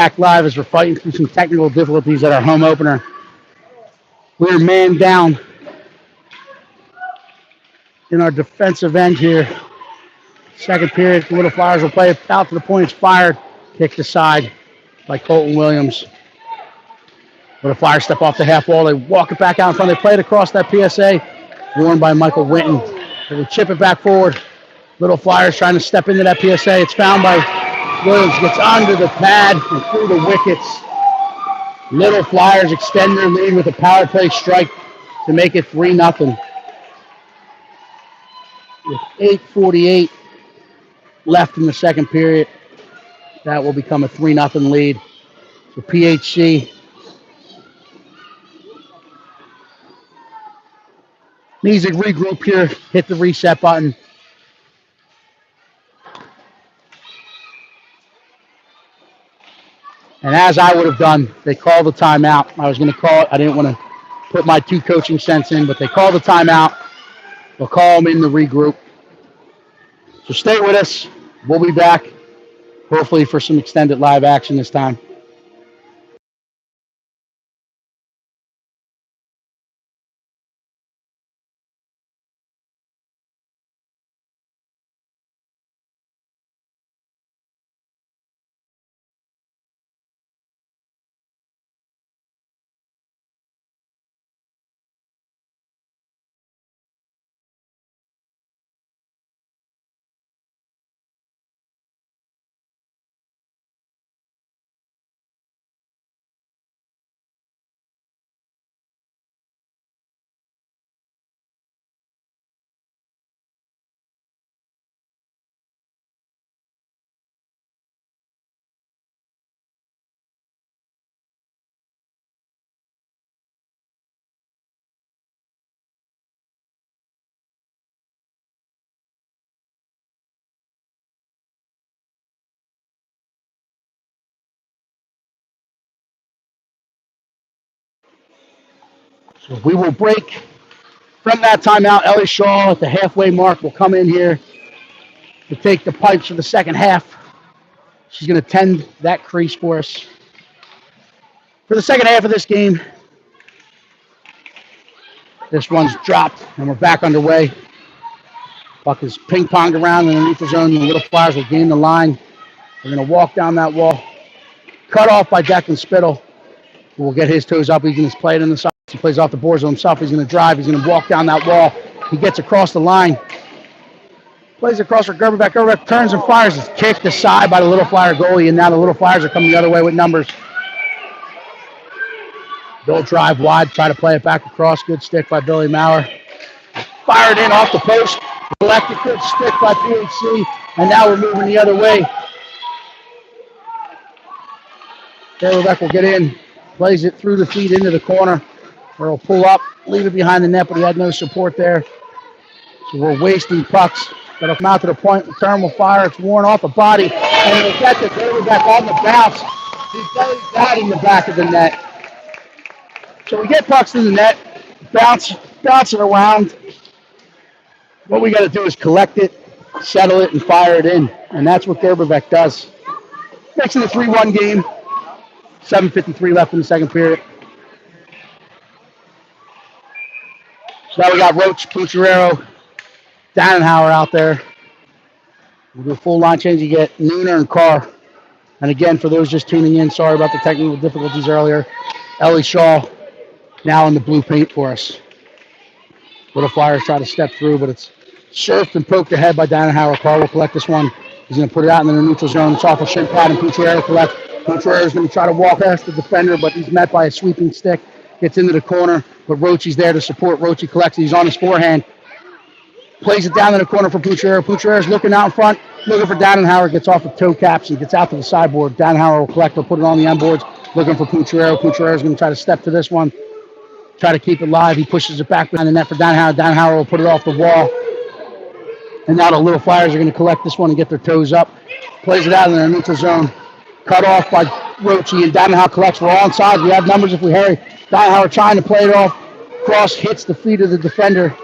Back live as we're fighting through some technical difficulties at our home opener. We're man down in our defensive end here. Second period, the Little Flyers will play it out to the point. It's fired, kicked aside by Colton Williams. Little Flyers step off the half wall. They walk it back out in front. They play it across that PSA, worn by Michael Winton. They chip it back forward. Little Flyers trying to step into that PSA. It's found by Williams, gets under the pad and through the wickets. Little Flyers extend their lead with a power play strike to make it 3-0. With 8:48 left in the second period, that will become a 3-0 lead for PHC. Needs to regroup here, hit the reset button. And as I would have done, they called the timeout. I was going to call it. I didn't want to put my 2 coaching cents in, but they called the timeout. We'll call them in to regroup. So stay with us. We'll be back, hopefully for some extended live action this time. So we will break from that timeout. Ellie Shaw at the halfway mark will come in here to take the pipes for the second half. She's going to tend that crease for us. For the second half of this game, this one's dropped, and we're back underway. Puck is ping-ponged around underneath the zone. The Little Flyers will gain the line. They're going to walk down that wall. Cut off by Declan Spittle, who will get his toes up. He's going to play it in the side. He plays off the boards on himself. He's going to drive. He's going to walk down that wall. He gets across the line. Plays across for Gerberbeck. Gerberbeck turns and fires. It's kicked aside by the Little Flyer goalie, and now the Little Flyers are coming the other way with numbers. They'll drive wide, try to play it back across. Good stick by Billy Maurer. Fired in off the post. Collected, good stick by PHC, and now we're moving the other way. Gerberbeck will get in, plays it through the feet into the corner. He'll pull up, leave it behind the net, but he had no support there. So we're wasting pucks. That'll come out to the point. Return will fire. It's worn off the body, and it'll get the Gerberbeck on the bounce. He bellies that in the back of the net. So we get pucks in the net, bounce it around. What we got to do is collect it, settle it, and fire it in, and that's what Gerberbeck does. Makes it a 3-1 game. 7:53 left in the second period. So now we got Roach, Pucciarero, Dannenhauer out there. We'll do a full line change. You get Nooner and Carr. And again, for those just tuning in, sorry about the technical difficulties earlier. Ellie Shaw now in the blue paint for us. Little Flyers try to step through, but it's surfed and poked ahead by Dannenhauer. Carr will collect this one. He's going to put it out in the neutral zone. It's off a shin pad, and Pucciarero collects. Pucciarero is going to try to walk past the defender, but he's met by a sweeping stick. Gets into the corner, but Rochi's there to support. Rochi collects it. He's on his forehand. Plays it down in the corner for Pucciarero. Pucciarero's looking out in front, looking for Dannenhauer. Gets off the toe caps and gets out to the sideboard. Dannenhauer will collect. He'll put it on the end boards, looking for Pucciarero. Pucciarero's going to try to step to this one, try to keep it live. He pushes it back behind the net for Dannenhauer. Dannenhauer will put it off the wall. And now the Little Flyers are going to collect this one and get their toes up. Plays it out in the neutral zone. Cut off by Rochi, and Dannenhauer collects. We're on sides. We have numbers if we hurry. Dannenhauer trying to play it off. Cross hits the feet of the defender.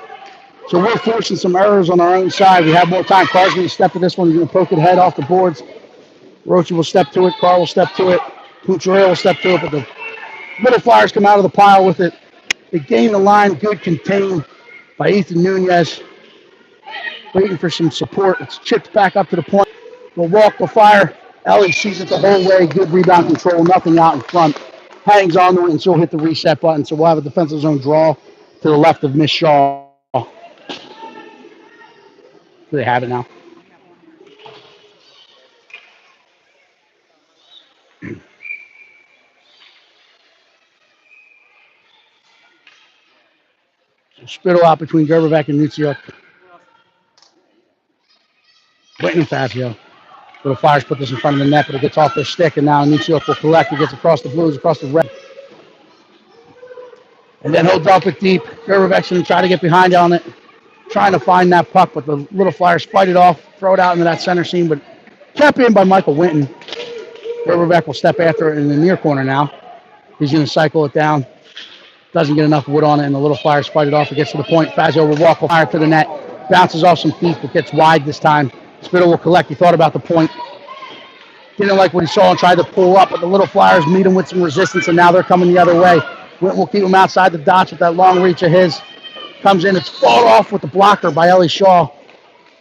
So we're forcing some errors on our own side. We have more time. Carr's going to step to this one. He's going to poke it head off the boards. Rochi will step to it. Carr will step to it. Pucciarello will step to it, but the Little Flyers come out of the pile with it. They gain the line, good contained by Ethan Nunez. Waiting for some support. It's chipped back up to the point. They'll walk the fire. Ellie sees it the whole way. Good rebound control. Nothing out in front. Hangs on to it, and she'll hit the reset button. So we'll have a defensive zone draw to the left of Miss Shaw. Do they have it now? So Spittle out between Gerberbeck and Nuziuk. Waiting and Fazio. Little Flyers put this in front of the net, but it gets off their stick, and now Nuziuk will collect. It gets across the blues, across the red. And then he'll dump it deep. Gerberbeck's going to try to get behind on it, trying to find that puck, but the Little Flyers fight it off, throw it out into that center seam, but kept in by Michael Winton. Gerberbeck will step after it in the near corner now. He's going to cycle it down. Doesn't get enough wood on it, and the Little Flyers fight it off. It gets to the point. Fazio will walk fire to the net. Bounces off some feet, but gets wide this time. Spittle will collect. He thought about the point. Didn't like what he saw and tried to pull up, but the Little Flyers meet him with some resistance, and now they're coming the other way. Winton will keep him outside the dots with that long reach of his. Comes in. It's fought off with the blocker by Ellie Shaw.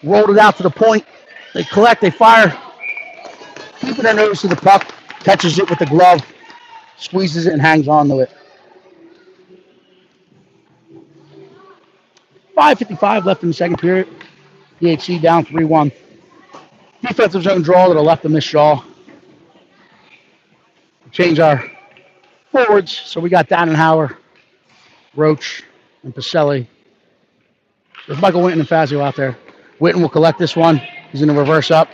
Rolled it out to the point. They collect. They fire. Keeping their nose to the puck. Catches it with the glove. Squeezes it and hangs on to it. 5:55 left in the second period. PHC down 3-1. Defensive zone draw to the left of Miss Shaw. Change our forwards. So we got Dannenhauer, Roach, and Pacelli. There's Michael Winton and Fazio out there. Winton will collect this one. He's going to reverse up.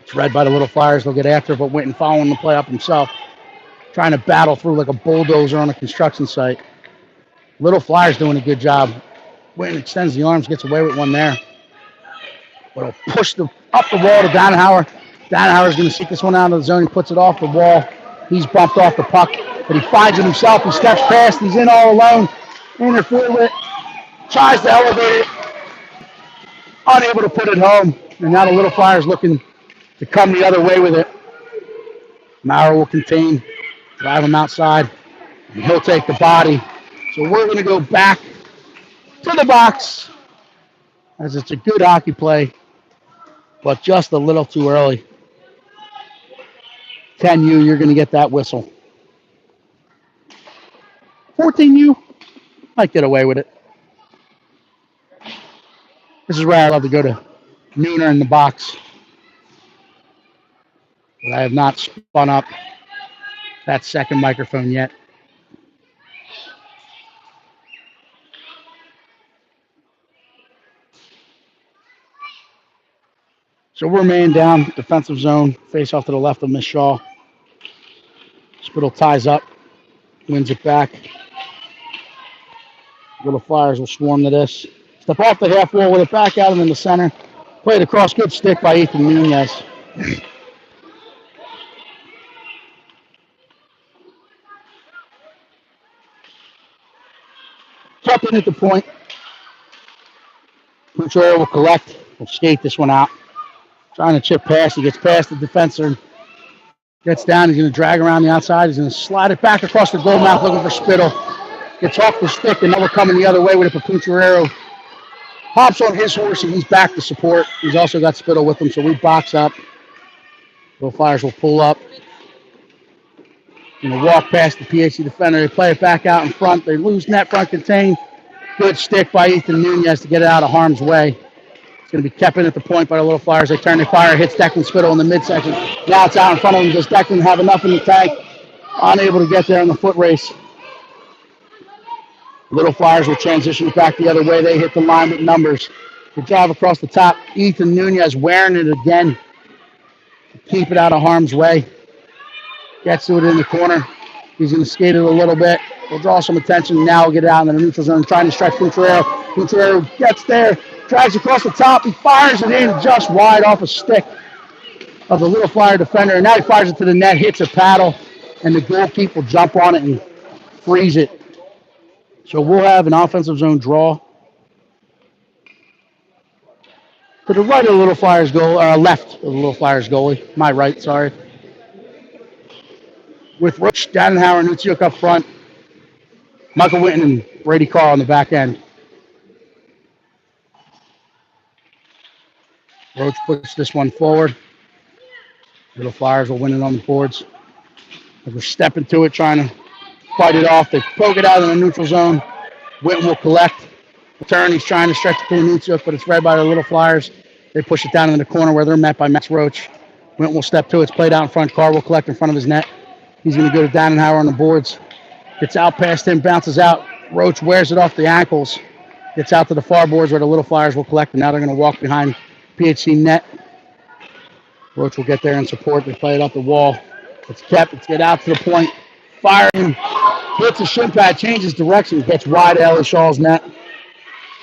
It's read by the Little Flyers. They'll get after it, but Winton following the play up himself. Trying to battle through like a bulldozer on a construction site. Little Flyers doing a good job. Winton extends the arms, gets away with one there. But he'll push up the wall to Dannenhauer. Dannenhauer's going to seek this one out of the zone. He puts it off the wall. He's bumped off the puck, but he finds it himself. He steps past. He's in all alone. Interfered with it. Tries to elevate it. Unable to put it home. And now the Little Flyers looking to come the other way with it. Maurer will contain. Drive him outside. And he'll take the body. So we're going to go back to the box, as it's a good hockey play, but just a little too early. 10U, you're going to get that whistle. 14U, might get away with it. This is where I love to go to Nooner in the box. But I have not spun up that second microphone yet. So we're man down, defensive zone, face off to the left of Miss Shaw. Spittle ties up, wins it back. Little Flyers will swarm to this. Step off the half wall with it back out and in the center. Played across, good stick by Ethan Nunez. Kept in at the point. Pucciarello will collect. Will skate this one out. Trying to chip past. He gets past the defender. Gets down. He's going to drag around the outside. He's going to slide it back across the goal mouth looking for Spittle. Gets off the stick and now we're coming the other way with it for Pucciarello. Hops on his horse and he's back to support. He's also got Spittle with him, so we box up. Little Flyers will pull up. Going to walk past the PHC defender. They play it back out in front. They lose net front contain. Good stick by Ethan Nunez to get it out of harm's way. It's going to be kept in at the point by the Little Flyers. They turn the fire, hits Declan Spittle in the midsection. Now it's out in front of him. Does Declan have enough in the tank? Unable to get there in the foot race. Little Flyers will transition back the other way. They hit the line with numbers. They drive across the top. Ethan Nunez wearing it again. Keep it out of harm's way. Gets to it in the corner. He's going to skate it a little bit. We'll draw some attention. Now we'll get it out in the neutral zone, trying to stretch Pucciarello. Pucciarello gets there. Drags across the top. He fires it in just wide off a stick of the Little Flyer defender. And now he fires it to the net, hits a paddle, and the goalkeeper will jump on it and freeze it. So we'll have an offensive zone draw. To the right of the Little Flyers goal, or left of the Little Flyers goalie. My right, sorry. with Roach, Dannenhauer, and Nuciuk up front. Michael Witten and Brady Carr on the back end. Roach puts this one forward. Little Flyers will win it on the boards. They're stepping to it, trying to fight it off. They poke it out in the neutral zone. Witten will collect. Return, he's trying to stretch it to Nuciuk, but it's read by the Little Flyers. They push it down in the corner where they're met by Max Roach. Witten will step to it. It's played out in front. Carr will collect in front of his net. He's going to go to Dannenhauer on the boards. Gets out past him, bounces out. Roach wears it off the ankles. Gets out to the far boards where the Little Flyers will collect, and now they're going to walk behind PHC net. Roach will get there and support. They play it up the wall. It's kept. It's get out to the point. Firing. Hits a shin pad, changes direction, gets wide Ellie Shaw's net.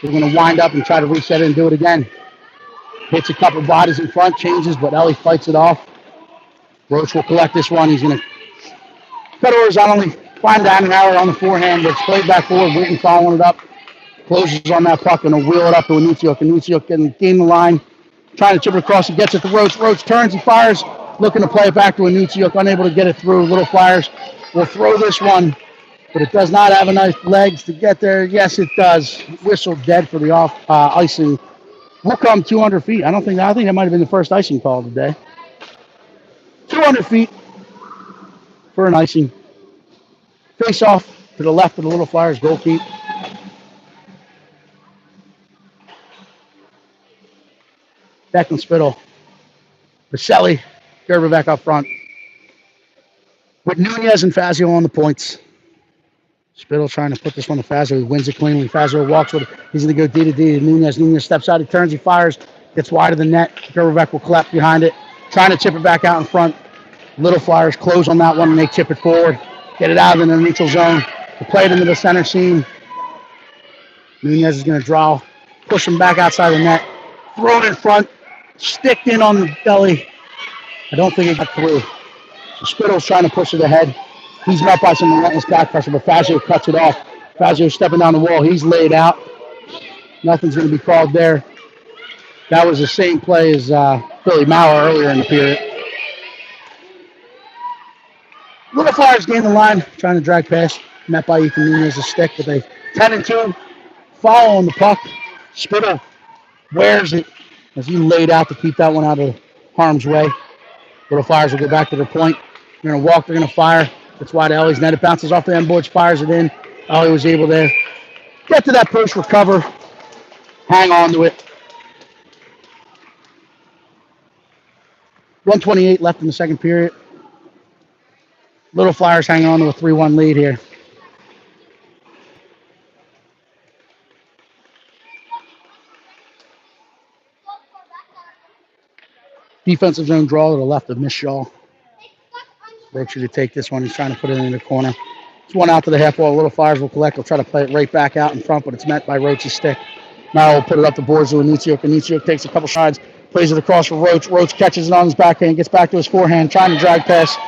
They're going to wind up and try to reset it and do it again. Hits a couple bodies in front, changes, but Ellie fights it off. Roach will collect this one. He's going to cut horizontally, find Dannenhauer on the forehand, but it's played back forward. Witten following it up. Closes on that puck and will wheel it up to Nuciuk. And Nuciuk can gain the line. Trying to chip it across. He gets it to Roach. Roach turns. He fires. Looking to play it back to Nuciuk. Unable to get it through. Little Flyers will throw this one, but it does not have enough legs to get there. Yes, it does. Whistle dead for the off icing. We'll come 200 feet. I think that might have been the first icing call of the day. 200 feet for an icing. Face off to the left of the Little Flyers goalkeep. Declan Spittle. Vaselli. Gerberbeck up front. With Nunez and Fazio on the points. Spittle trying to put this one to Fazio. He wins it cleanly. Fazio walks with it. He's going to go D to D to Nunez. Nunez steps out. He turns. He fires. Gets wide of the net. Gerberbeck will collapse behind it. Trying to chip it back out in front. Little Flyers close on that one and they chip it forward. Get it out in the neutral zone. They play it into the center seam. Nunez is going to draw. Push him back outside the net. Throw it in front. Sticked in on the belly. I don't think it got through. So Spittle's trying to push it ahead. He's met by some relentless back pressure, but Fazio cuts it off. Fazio stepping down the wall. He's laid out. Nothing's going to be called there. That was the same play as Billy Maurer earlier in the period. Little Flyers gain the line, trying to drag past. Met by Ethan Nunez's stick, but they 10-2. Following the puck. Spittle wears it as he laid out to keep that one out of harm's way. Little Flyers will go back to their point. They're going to walk. They're going to fire. That's wide Ellie's net. It bounces off the end boards, fires it in. Ellie was able to get to that post, recover, hang on to it. 1:28 left in the second period. Little Flyers hanging on to a 3-1 lead here. Defensive zone draw to the left of Miss Shaw. Brookshire to take this one. He's trying to put it in the corner. It's one out to the half wall. Little Flyers will collect. They'll try to play it right back out in front, but it's met by Roach's stick. Now will put it up the boards to Nuciuk. Nuciuk takes a couple strides, plays it across for Roach. Roach catches it on his backhand, gets back to his forehand, trying to drag past.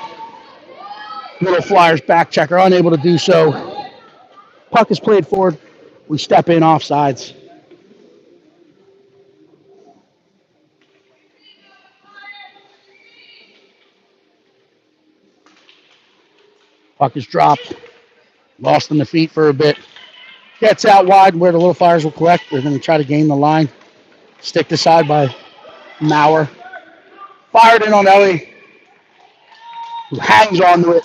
Little Flyers back checker, unable to do so. Puck is played forward. We step in offsides. Puck is dropped. Lost in the feet for a bit. Gets out wide where the Little Flyers will collect. They're going to try to gain the line. Stick aside by Maurer. Fired in on Ellie, who hangs onto it.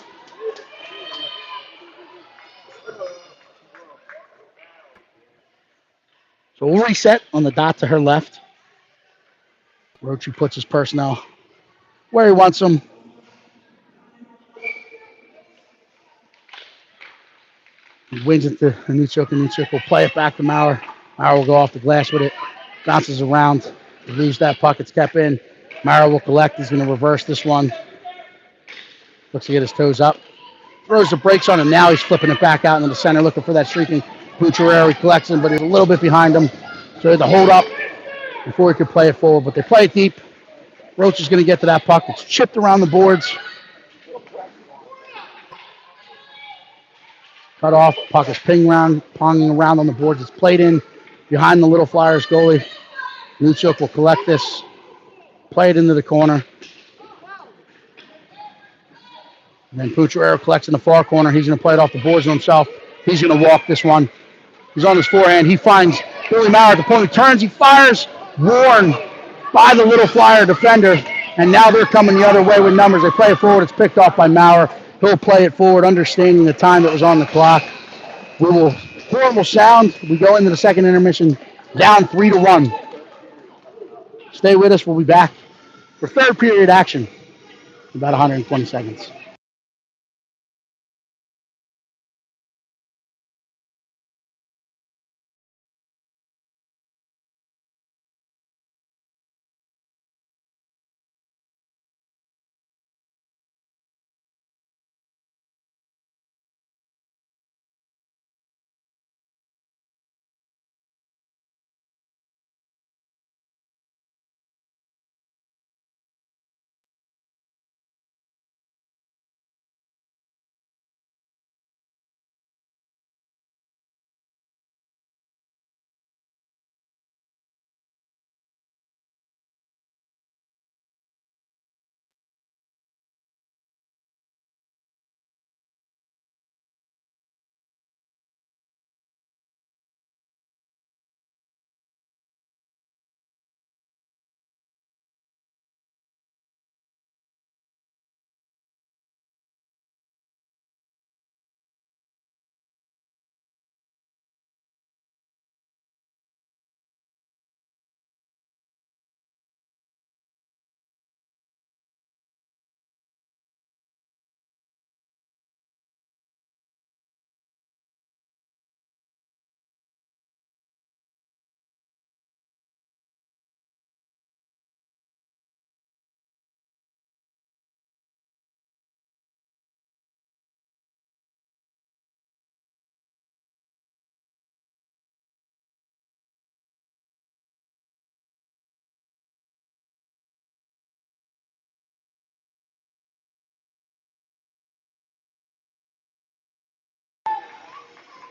So we'll reset on the dot to her left. Roachy puts his personnel where he wants them. He wins it to Nuciuk, and Nuciuk will play it back to Maurer. Maurer will go off the glass with it. Bounces around. He leaves that puck. It's kept in. Maurer will collect. He's going to reverse this one. Looks to get his toes up. Throws the brakes on him. Now he's flipping it back out into the center, looking for that streaking Bucciarelli. He collects him, but he's a little bit behind him. So he had to hold up before he could play it forward. But they play it deep. Roach is going to get to that puck. It's chipped around the boards. Cut off. Puck is ponging around on the boards. It's played in behind the Little Flyers goalie. Nuciuk will collect this. Play it into the corner. And then Pucciarello collects in the far corner. He's going to play it off the boards himself. He's going to walk this one. He's on his forehand. He finds Billy Maurer at the point. He turns. He fires. Warned by the little flyer defender. And now they're coming the other way with numbers. They play it forward. It's picked off by Maurer. He'll play it forward, understanding the time that was on the clock. Horn will sound. We go into the second intermission down 3-1. Stay with us. We'll be back for third period action in about 120 seconds.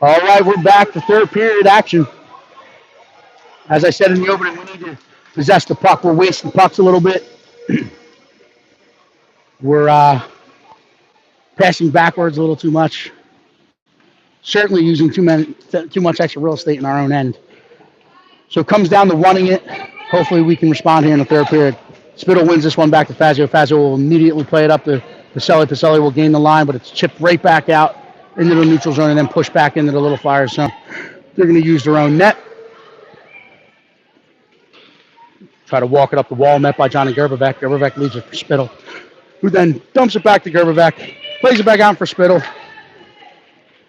All right, we're back to third period action. As I said in the opening, we need to possess the puck. We're wasting pucks a little bit. We're passing backwards a little too much. Certainly using too much extra real estate in our own end. So it comes down to running it. Hopefully we can respond here in the third period. Spittle wins this one back to Fazio. Fazio will immediately play it up to Pacelli. Pacelli will gain the line, but it's chipped right back out into the neutral zone and then pushed back into the little Flyers zone. They're going to use their own net. Try to walk it up the wall, met by Johnny Gerbevec. Gerbevec leaves it for Spittle, who then dumps it back to Gerbevec, plays it back out for Spittle.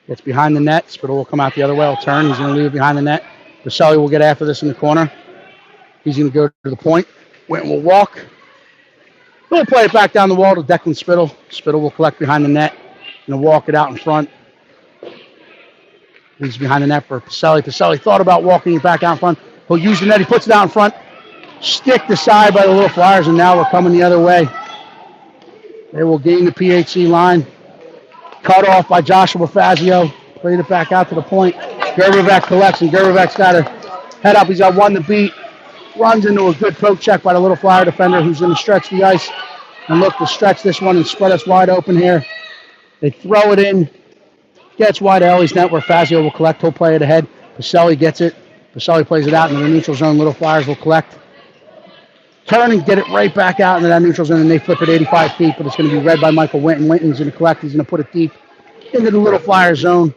Gets behind the net. Spittle will come out the other way. He'll turn. He's going to leave it behind the net. Pacelli will get after this in the corner. He's going to go to the point. Went will walk. He'll play it back down the wall to Declan Spittle. Spittle will collect behind the net. Going to walk it out in front. He's behind the net for Pacelli. Pacelli thought about walking it back out in front. He'll use the net. He puts it out in front. Sticked aside by the little Flyers, and now we're coming the other way. They will gain the PHC line. Cut off by Joshua Fazio. Played it back out to the point. Gerbevec collects, and Gerbevec's got to head up. He's got one to beat. Runs into a good poke check by the little Flyer defender, who's going to stretch the ice and look to stretch this one and spread us wide open here. They throw it in. Gets wide Ellie's net where Fazio will collect. He'll play it ahead. Pacelli gets it. Pacelli plays it out in the neutral zone. Little Flyers will collect. Turn and get it right back out into that neutral zone, and they flip it 85 feet, but it's going to be read by Michael Winton. Winton's going to collect. He's going to put it deep into the little Flyer zone.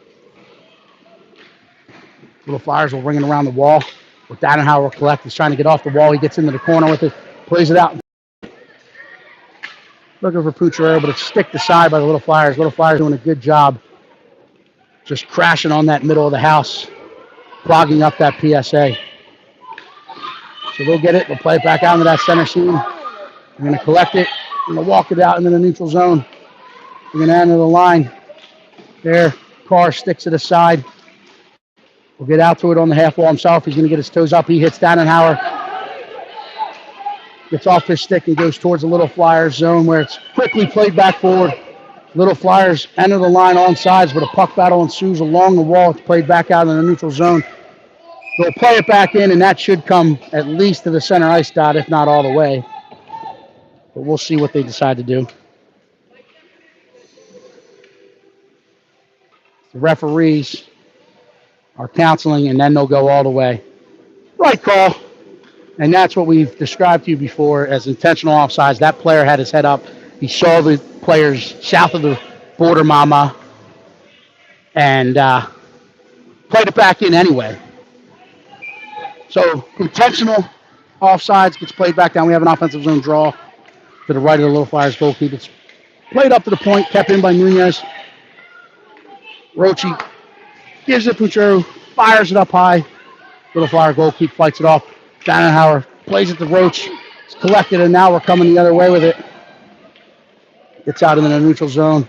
Little Flyers will ring it around the wall. With Dannenhauer will collect. He's trying to get off the wall. He gets into the corner with it, plays it out. Looking for Pucciarello, but it's sticked aside by the little Flyers. Little Flyers doing a good job just crashing on that middle of the house, clogging up that PSA. So they'll get it. They'll play it back out into that center seam. They're going to collect it. They're going to walk it out into the neutral zone. They're going to enter the line. There, Carr sticks it aside. We'll get out to it on the half wall himself. He's going to get his toes up. He hits Dannenhauer. Gets off his stick and goes towards the little Flyers zone where it's quickly played back forward. Little Flyers enter the line on sides, but a puck battle ensues along the wall. It's played back out in the neutral zone. They'll play it back in, and that should come at least to the center ice dot, if not all the way. But we'll see what they decide to do. The referees are counseling, and then they'll go all the way. Right call. And that's what we've described to you before as intentional offsides. That player had his head up. He saw the players south of the border mama and played it back in anyway. So intentional offsides gets played back down. We have an offensive zone draw to the right of the Little Flyers goalkeeper. It's played up to the point, kept in by Nunez. Roche gives it to Puchero, fires it up high. Little Flyer goalkeeper fights it off. Dannenhauer plays it to Roach. It's collected, and now we're coming the other way with it. Gets out into the neutral zone.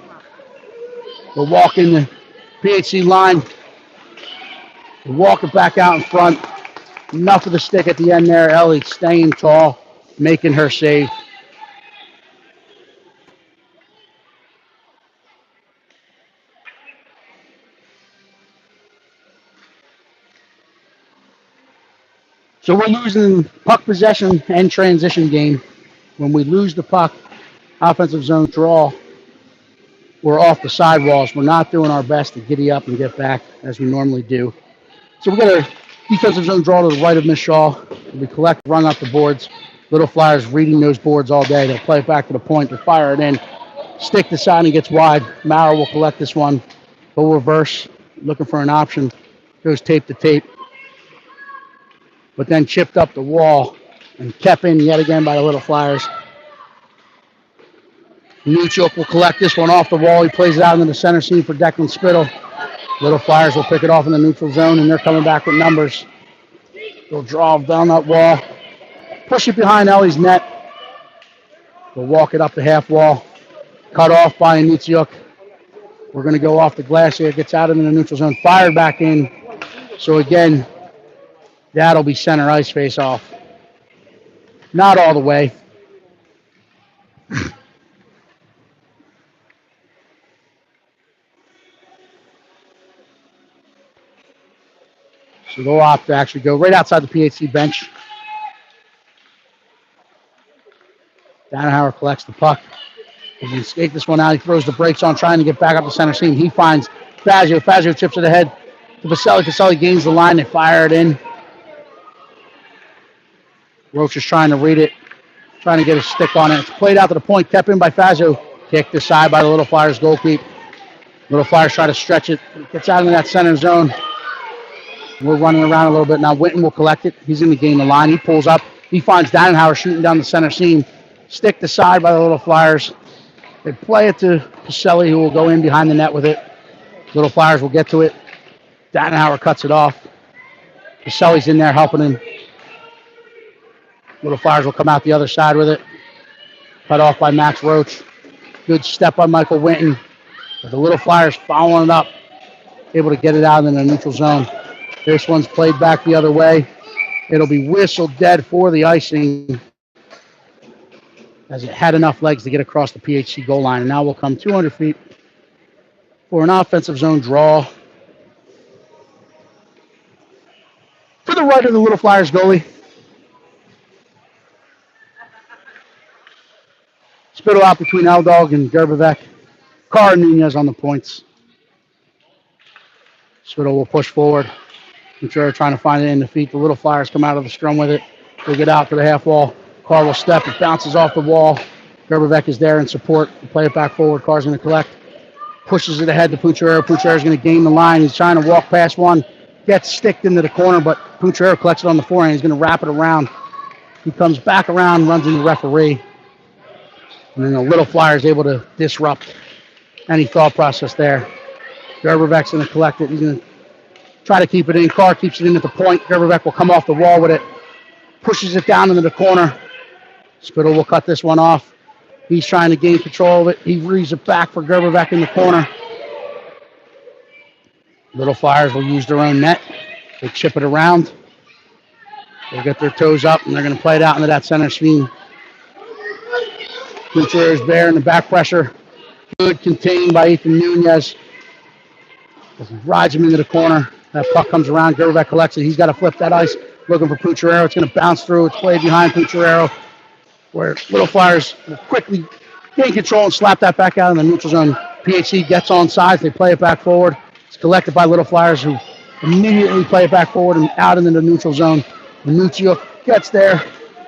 We'll walk in the PHC line. We'll walk it back out in front. Enough of the stick at the end there. Ellie staying tall, making her save. So we're losing puck possession and transition game. When we lose the puck, offensive zone draw, we're off the sidewalls. We're not doing our best to giddy up and get back as we normally do. So we got a defensive zone draw to the right of Miss Shaw. We collect, run up the boards. Little Flyers reading those boards all day. They'll play it back to the point. They fire it in. Stick to side and gets wide. Maurer will collect this one. Go reverse, looking for an option. Goes tape to tape. But then chipped up the wall and kept in yet again by the Little Flyers. Nuchuk will collect this one off the wall. He plays it out into the center seam for Declan Spittle. Little Flyers will pick it off in the neutral zone, and they're coming back with numbers. They'll draw down that wall. Push it behind Ellie's net. They'll walk it up the half wall. Cut off by Nuchuk. We're going to go off the glass here. Gets out into the neutral zone. Fired back in. So again, that'll be center ice face off. Not all the way. So they'll opt to actually go right outside the PHC bench. Dannenhauer collects the puck. He can skate this one out. He throws the brakes on, trying to get back up the center seam. He finds Fazio. Fazio chips it ahead to Vaselli. Vaselli gains the line. They fire it in. Roach is trying to read it, trying to get a stick on it. It's played out to the point, kept in by Fazio. Kicked aside by the Little Flyers goalkeeper. Little Flyers try to stretch it. Gets out into that center zone. We're running around a little bit now. Witten will collect it. He's going to gain the line. He pulls up. He finds Dannenhauer shooting down the center seam. Stick to side by the Little Flyers. They play it to Pacelli, who will go in behind the net with it. Little Flyers will get to it. Dannenhauer cuts it off. Pacelli's in there helping him. Little Flyers will come out the other side with it. Cut off by Max Roach. Good step by Michael Winton. But the Little Flyers following it up. Able to get it out in the neutral zone. This one's played back the other way. It'll be whistled dead for the icing as it had enough legs to get across the PHC goal line. And now we'll come 200 feet for an offensive zone draw. To the right of the Little Flyers goalie. Spittle out between Aldog and Gerbevec. Carr and Nunez on the points. Spittle will push forward. Contreras trying to find it in the feet. The Little Flyers come out of the scrum with it. They get out to the half wall. Carr will step. It bounces off the wall. Gerbevec is there in support. Play it back forward. Carr's going to collect. Pushes it ahead to Puchero. Puchero's going to gain the line. He's trying to walk past one. Gets sticked into the corner, but Puchero collects it on the forehand. He's going to wrap it around. He comes back around, runs into the referee. And then the Little Flyers able to disrupt any thought process there. Gerbevec's going to collect it. He's going to try to keep it in. Carr keeps it in at the point. Gerbevec will come off the wall with it. Pushes it down into the corner. Spittle will cut this one off. He's trying to gain control of it. He reads it back for Gerbevec in the corner. Little Flyers will use their own net. They chip it around. They'll get their toes up, and they're going to play it out into that center seam. Contreras there in the back pressure. Good contained by Ethan Nunez. Rides him into the corner. That puck comes around. Gerbevec collects it. He's got to flip that ice. Looking for Puchero. It's going to bounce through. It's played behind Puchero, where Little Flyers will quickly gain control and slap that back out in the neutral zone. PHC gets on sides. They play it back forward. It's collected by Little Flyers, who immediately play it back forward and out into the neutral zone. Minuccio gets there,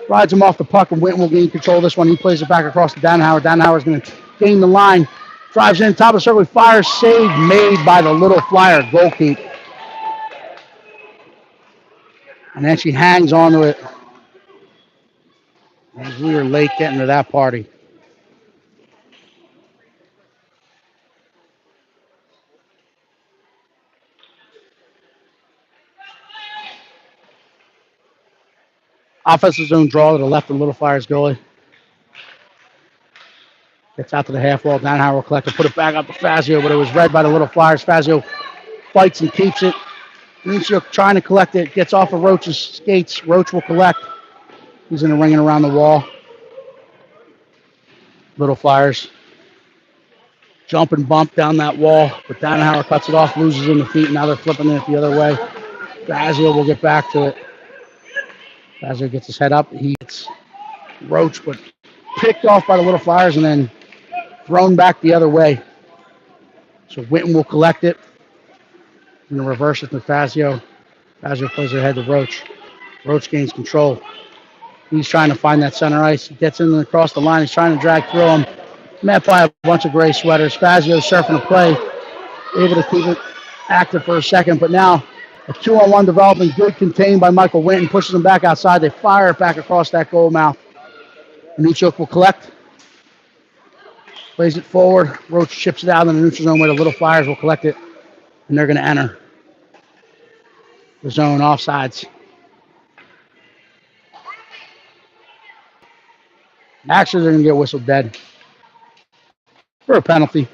rides him off the puck, and Winton will gain control of this one. He plays it back across to Danhauer. Danhauer's going to gain the line, drives in, top of the circle, fires, save made by the Little Flyer goalkeeper. And then she hangs onto it. As we were late getting to that party. Offensive zone draw to the left of Little Flyers goalie. Gets out to the half wall. Danhauer will collect it, put it back up to Fazio, but it was read by the Little Flyers. Fazio fights and keeps it. Minuccio trying to collect it. Gets off of Roach's skates. Roach will collect. He's in the ring and around the wall. Little Flyers jump and bump down that wall, but Danhauer cuts it off, loses in the feet, and now they're flipping it the other way. Fazio will get back to it. Fazio gets his head up. He hits Roach, but picked off by the Little Flyers and then thrown back the other way. So Winton will collect it. Going to reverse it to Fazio. Fazio plays it ahead to Roach. Roach gains control. He's trying to find that center ice. He gets in and across the line. He's trying to drag through him. Met by a bunch of gray sweaters. Fazio surfing the play. Able to keep it active for a second, but now a 2-on-1 developing. Good contained by Michael Winton. Pushes him back outside. They fire it back across that goal mouth. Minuccio will collect. Plays it forward. Roach chips it out in the neutral zone where the Little Flyers will collect it. And they're going to enter the zone offsides. Actually, they're going to get whistled dead for a penalty.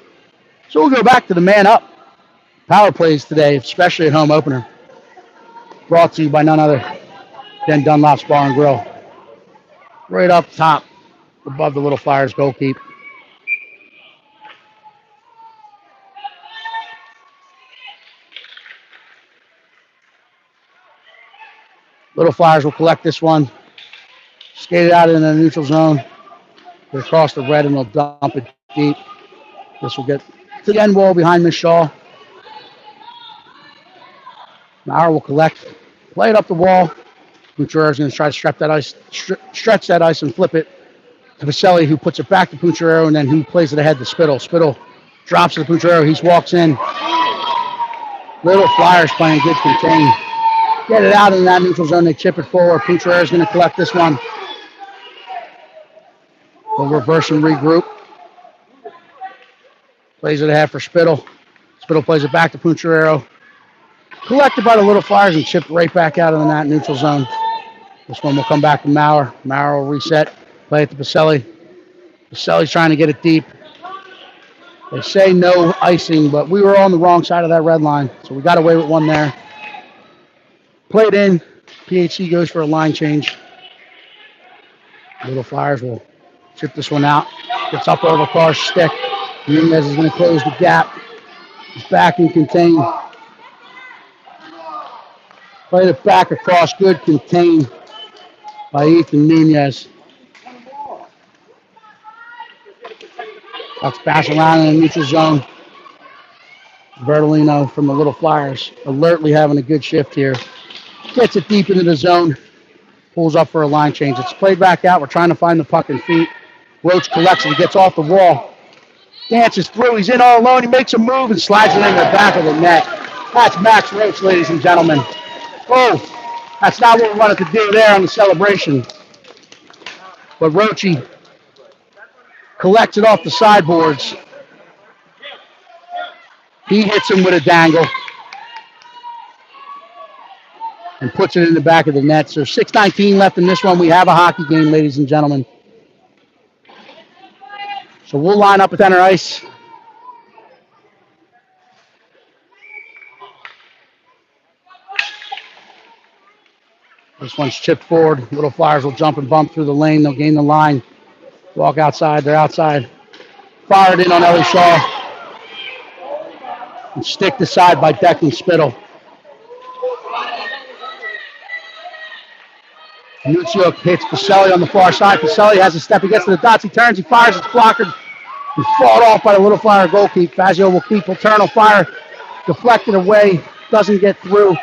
So we'll go back to the man up power plays today, especially at home opener. Brought to you by none other than Dunlop's Bar and Grill. Right up top, above the Little Flyers goalkeeper. Little Flyers will collect this one. Skate it out in the neutral zone. They cross the red and they'll dump it deep. This will get to the end wall behind Miss Shaw. Maurer will collect, play it up the wall. Puncharero is going to try to stretch that ice and flip it to Pacelli, who puts it back to Puncharero, and then who plays it ahead to Spittle. Spittle drops it to Puncharero. He walks in. Little Flyers playing good contain. Get it out in that neutral zone. They chip it forward. Puncharero is going to collect this one. They'll reverse and regroup. Plays it ahead for Spittle. Spittle plays it back to Puncharero. Collected by the Little Flyers and chipped right back out of the net neutral zone. This one will come back to Maurer. Maurer will reset. Play it to Pacelli. Pacelli's trying to get it deep. They say no icing, but we were on the wrong side of that red line, so we got away with one there. Play it in. PHC goes for a line change. Little Flyers will chip this one out. Gets up over Carr's stick. Nunez is going to close the gap. He's back and contained. Played it back across. Good contained by Ethan Nunez. Let's pass around in the neutral zone. Bertolino from the Little Flyers alertly having a good shift here. Gets it deep into the zone. Pulls up for a line change. It's played back out. We're trying to find the puck and feet. Roach collects it. He gets off the wall. Dances through. He's in all alone. He makes a move and slides it in the back of the net. That's Max Roach, ladies and gentlemen. Oh, that's not what we wanted to do there on the celebration. But Roachy collects it off the sideboards. He hits him with a dangle and puts it in the back of the net. So 6:19 left in this one. We have a hockey game, ladies and gentlemen. So we'll line up at center ice. This one's chipped forward. Little Flyers will jump and bump through the lane. They'll gain the line. Walk outside. They're outside. Fired in on Ellie Shaw. And sticked aside by Declan Spittle. Minuccio hits Pacelli on the far side. Pacelli has a step. He gets to the dots. He turns. He fires. It's blocked. He fought off by the Little Flyer goalkeeper. Fazio will keep. Will turn. Will fire. deflected away, doesn't get through.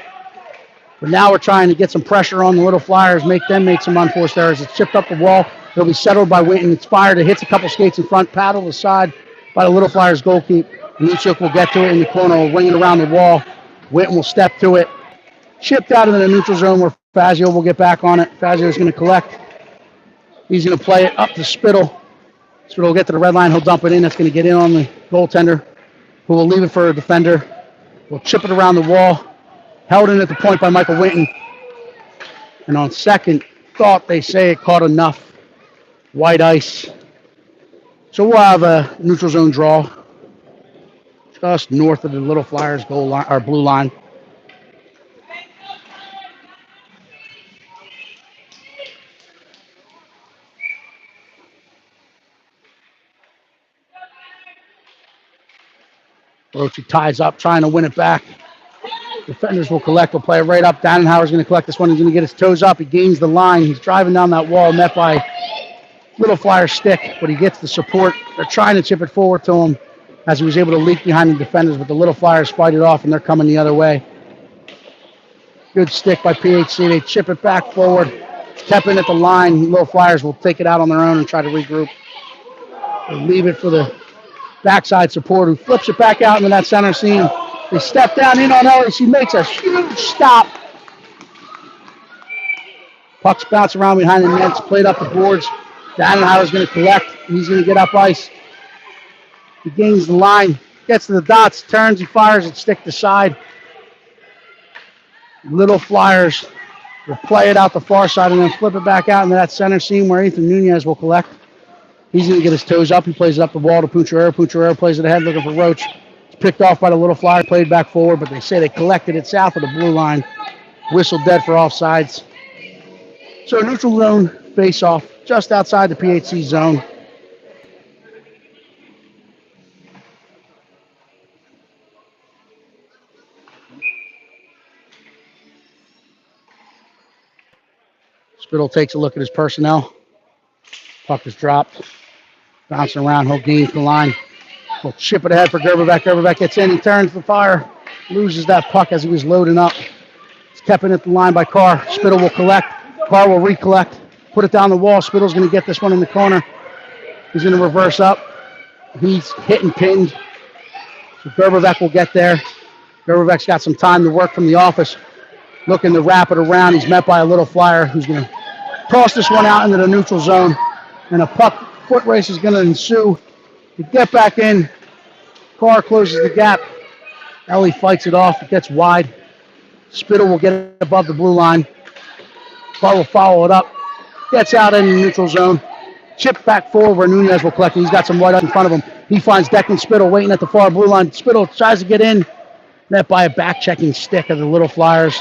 But now we're trying to get some pressure on the Little Flyers, make them make some unforced errors. It's chipped up the wall. It'll be settled by Winton. It's fired. It hits a couple skates in front, paddled aside by the Little Flyers goalkeeper. Luchuk will get to it in the corner, will wing it around the wall. Winton will step to it. Chipped out into the neutral zone where Fazio will get back on it. Fazio is going to collect. He's going to play it up to Spittle. Spittle will get to the red line. He'll dump it in. That's going to get in on the goaltender, who will leave it for a defender. Will chip it around the wall. Held in at the point by Michael Winton. And on second thought, they say it caught enough white ice. So we'll have a neutral zone draw just north of the Little Flyers goal line, or blue line. Roche ties up, trying to win it back. Defenders will collect. Will play it right up. Dannenhauer's going to collect this one. He's going to get his toes up. He gains the line. He's driving down that wall, met by Little Flyer stick, but he gets the support. They're trying to chip it forward to him as he was able to leak behind the defenders, but the Little Flyers fight it off, and they're coming the other way. Good stick by PHC. They chip it back forward. It's kept in at the line. Little Flyers will take it out on their own and try to regroup. They leave it for the backside support, who flips it back out into that center seam. They step down in on Ellie. She makes a huge stop. Pucks bounce around behind the nets, played up the boards. Dannenhauer's going to collect. He's going to get up ice. He gains the line, gets to the dots, turns, he fires it stick to side. Little Flyers will play it out the far side and then flip it back out into that center seam where Ethan Nunez will collect. He's going to get his toes up. He plays it up the wall to Pucciarero. Pucciarero plays it ahead looking for Roach. Picked off by the Little Flyer, played back forward, but they say they collected it south of the blue line. Whistle dead for offsides. So neutral zone face-off just outside the PHC zone. Spittle takes a look at his personnel. Puck is dropped. Bouncing around, he'll gain the line. We'll chip it ahead for Gerberbeck. Gerberbeck gets in. He turns the fire. Loses that puck as he was loading up. It's kept in at the line by Carr. Spittle will collect. Carr will recollect. Put it down the wall. Spittle's going to get this one in the corner. He's going to reverse up. He's hit and pinned. So Gerberbeck will get there. Gerberbeck's got some time to work from the office. Looking to wrap it around. He's met by a Little Flyer who's going to toss this one out into the neutral zone. And a puck foot race is going to ensue. To get back in, Carr closes the gap. Ellie fights it off. It gets wide. Spittle will get above the blue line. Carr will follow it up. Gets out in the neutral zone. Chip back forward where Nunez will collect it. He's got some white up in front of him. He finds Declan Spittle waiting at the far blue line. Spittle tries to get in. Met by a back-checking stick of the Little Flyers.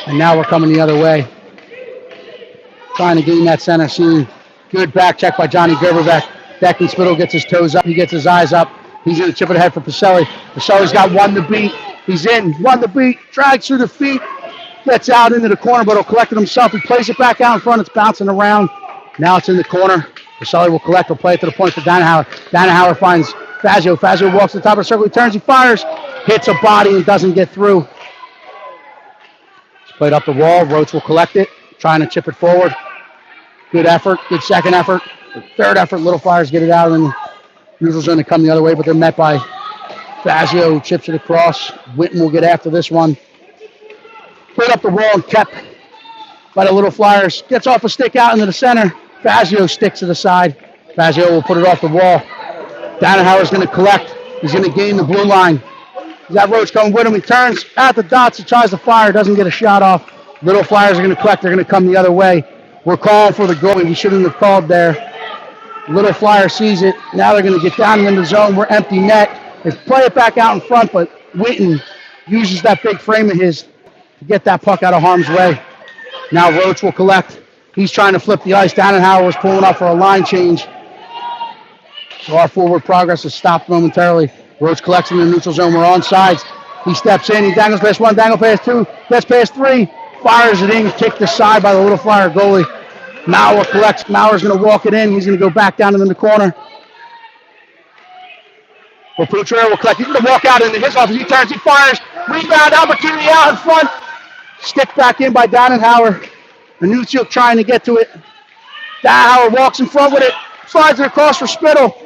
And now we're coming the other way. Trying to gain that center seam. Good back check by Johnny Gerberbeck. Declan Spittle gets his toes up. He gets his eyes up. He's going to chip it ahead for Pacelli. Pacelli's got one to beat. He's in. One to beat. Drags through the feet. Gets out into the corner, but he'll collect it himself. He plays it back out in front. It's bouncing around. Now it's in the corner. Pacelli will collect. He'll play it to the point for Dannenhauer. Dannenhauer finds Fazio. Fazio walks to the top of the circle. He turns. He fires. Hits a body and doesn't get through. It's played up the wall. Roach will collect it. Trying to chip it forward. Good effort. Good second effort. Third effort, Little Flyers get it out, and the neutral's going to come the other way, but they're met by Fazio, who chips it across. Winton will get after this one. Put up the wall and kept by the Little Flyers. Gets off a stick out into the center. Fazio sticks to the side. Fazio will put it off the wall. Dannenhauer's going to collect. He's going to gain the blue line. He's got Roach coming with him. He turns at the dots. He tries to fire. Doesn't get a shot off. Little Flyers are going to collect. They're going to come the other way. We're calling for the goalie. We shouldn't have called there. Little Flyer sees it. Now they're going to get down in the zone. We're empty net. They play it back out in front, but Winton uses that big frame of his to get that puck out of harm's way. Now Roach will collect. He's trying to flip the ice. Dannenhauer was pulling up for a line change. So our forward progress is stopped momentarily. Roach collects in the neutral zone. We're on sides. He steps in. He dangles past one, dangles past two, gets past three, fires it in, kicked aside by the Little Flyer goalie. Maurer collects. Maurer's going to walk it in. He's going to go back down in the corner. Well, Putrero will collect. He's going to walk out into his office. He turns, he fires. Rebound, opportunity out in front. Stick back in by Dannenhauer. Anuccio trying to get to it. Dannenhauer walks in front with it. Slides it across for Spittle.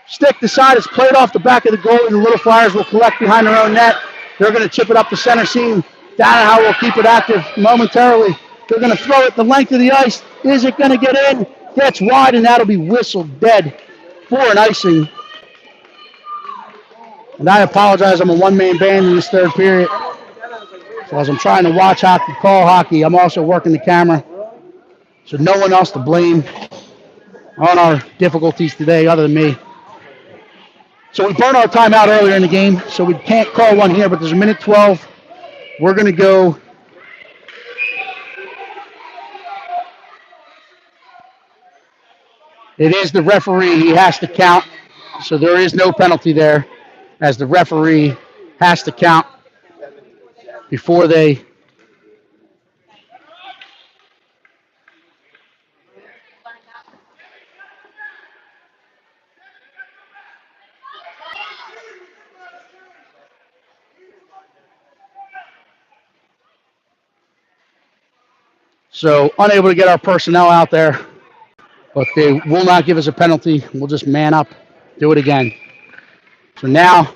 Stick decided it's played off the back of the goal, and the Little Flyers will collect behind their own net. They're going to chip it up the center seam. Dannenhauer will keep it active momentarily. They're going to throw it the length of the ice. Is it going to get in? Gets wide, and that'll be whistled dead for an icing. And I apologize, I'm a one-man band in this third period. So as I'm trying to watch hockey, call hockey, I'm also working the camera. So no one else to blame on our difficulties today other than me. So we burned our timeout earlier in the game, so we can't call one here, but there's a minute 12. We're going to go. It is the referee. He has to count, so there is no penalty there, as the referee has to count before they. So unable to get our personnel out there, but they will not give us a penalty. We'll just man up, do it again. So now,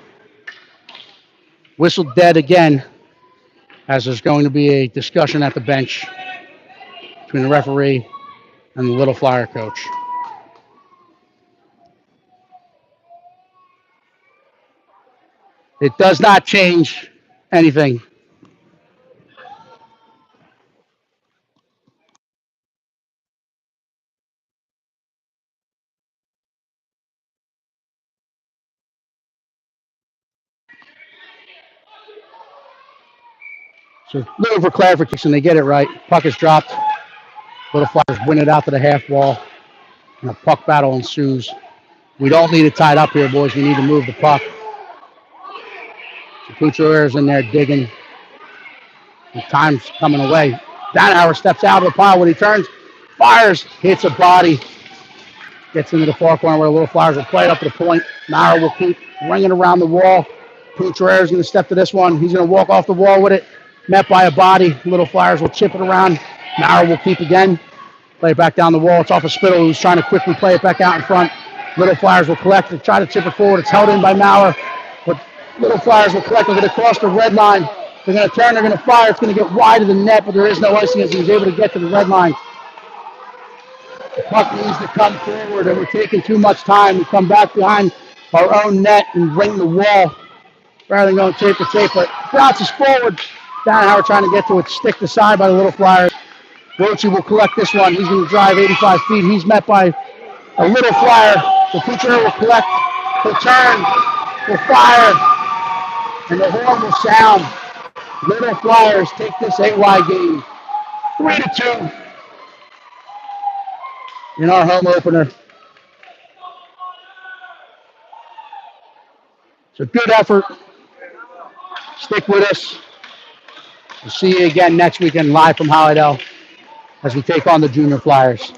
whistle dead again, as there's going to be a discussion at the bench between the referee and the Little Flyer coach. It does not change anything. So looking for clarification, they get it right. Puck is dropped. Little Flyers win it out to the half wall, and a puck battle ensues. We don't need it tied up here, boys. We need to move the puck. So Couture's in there digging. The time's coming away. Dannenhauer steps out of the pile when he turns, fires, hits a body, gets into the far corner where the Little Flyers will play it up to the point. Maurer will keep ringing around the wall. Couture's going to step to this one. He's going to walk off the wall with it. Met by a body. Little Flyers will chip it around. Maurer will keep again. Play it back down the wall. It's off of Spittle, who's trying to quickly play it back out in front. Little Flyers will collect it, try to chip it forward. It's held in by Maurer, but Little Flyers will collect it. They're going to cross the red line. They're going to turn. They're going to fire. It's going to get wide of the net, but there is no icing as he's able to get to the red line. The puck needs to come forward, and we're taking too much time. We come back behind our own net and ring the wall rather than going tape to tape, but bounces forward. Dannenhauer trying to get to it, stick aside by the Little Flyers. Roche will collect this one. He's going to drive 85 feet. He's met by a Little Flyer. The Couture will collect, will turn, will fire, and the horn will sound. Little Flyers take this AY game 3-2 in our home opener. It's a good effort. Stick with us. We'll see you again next weekend live from Holiday as we take on the Junior Flyers.